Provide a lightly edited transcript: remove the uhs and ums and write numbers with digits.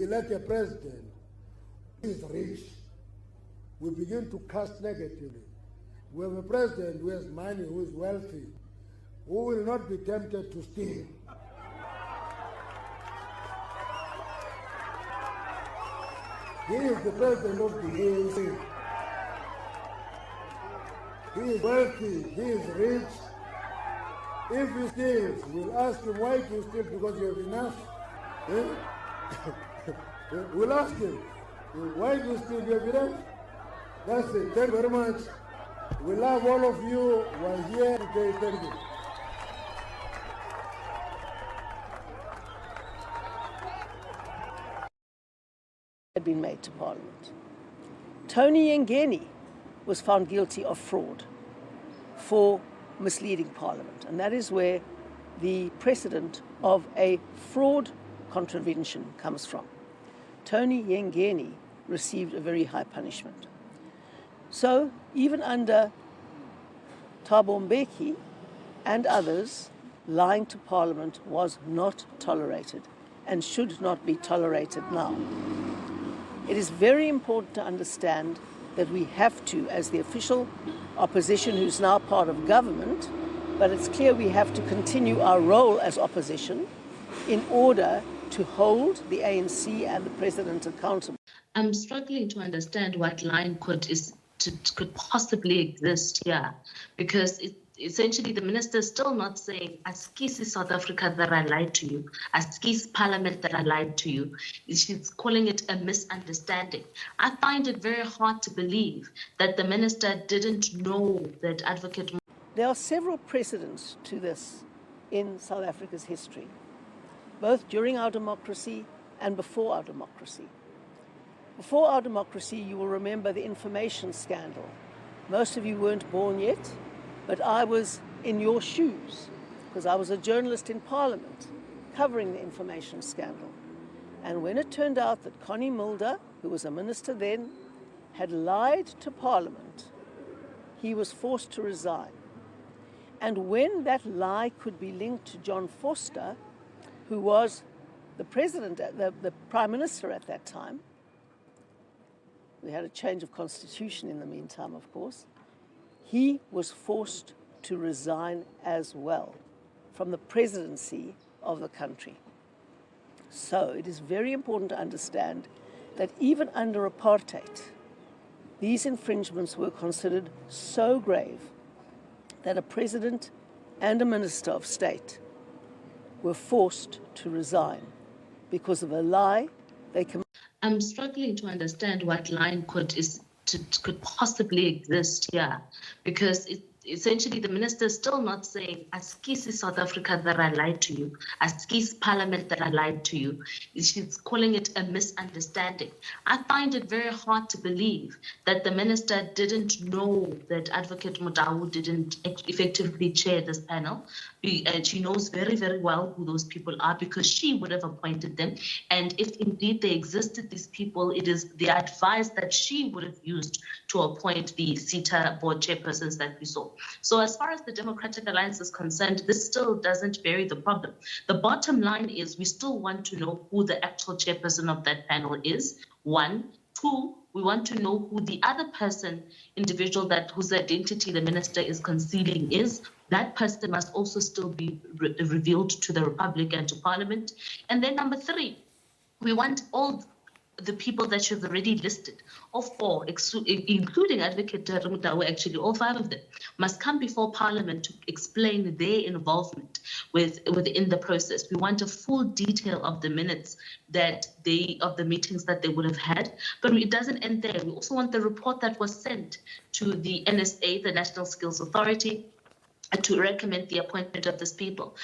elect a president who is rich, we begin to cast negatively. We have a president who has money, who is wealthy, who will not be tempted to steal. He is the president of the ANC. He is wealthy, he is rich. If he steals, we'll ask him, why do you steal? Because you have enough. We'll ask him, why do you steal? You have enough? That's it. Thank you very much. We love all of you. We're here today. Thank you. Had been made to Parliament. Tony Yengeni was found guilty of fraud for misleading Parliament, and that is where the precedent of a fraud contravention comes from. Tony Yengeni received a very high punishment. So even under Thabo Mbeki and others, lying to Parliament was not tolerated and should not be tolerated now. It is very important to understand that we have to, as the official opposition who's now part of government, but it's clear we have to continue our role as opposition in order to hold the ANC and the president accountable. I'm struggling to understand what line could possibly exist here, because essentially the minister is still not saying, "Askisi South Africa that I lied to you, Askisi Parliament that I lied to you." She's calling it a misunderstanding. I find it very hard to believe that the minister didn't know that Advocate. There are several precedents to this in South Africa's history, both during our democracy and before our democracy. Before our democracy, you will remember the information scandal. Most of you weren't born yet, but I was in your shoes because I was a journalist in Parliament covering the information scandal. And when it turned out that Connie Mulder, who was a minister then, had lied to Parliament, he was forced to resign. And when that lie could be linked to John Vorster, who was the president, the prime minister at that time, we had a change of constitution in the meantime, of course, he was forced to resign as well from the presidency of the country. So it is very important to understand that even under apartheid, these infringements were considered so grave that a president and a minister of state were forced to resign because of a lie they committed. I'm struggling to understand what line could possibly exist here, because essentially the minister is still not saying, "Askisi South Africa that I lied to you, Askisi Parliament that I lied to you." She's calling it a misunderstanding. I find it very hard to believe that the minister didn't know that Advocate Motaung didn't effectively chair this panel. And she knows very, very well who those people are because she would have appointed them. And if indeed they existed, these people, it is the advice that she would have used to appoint the CETA board chairpersons that we saw. So as far as the Democratic Alliance is concerned, this still doesn't bury the problem. The bottom line is we still want to know who the actual chairperson of that panel is, one. Two, we want to know who the other individual whose identity the minister is concealing is. That person must also still be revealed to the Republic and to Parliament. And then number three, we want all the people that you've already listed, all four, including Advocate Motaung, actually all five of them, must come before Parliament to explain their involvement within the process. We want a full detail of the minutes of the meetings that they would have had, but it doesn't end there. We also want the report that was sent to the NSA, the National Skills Authority, to recommend the appointment of these people.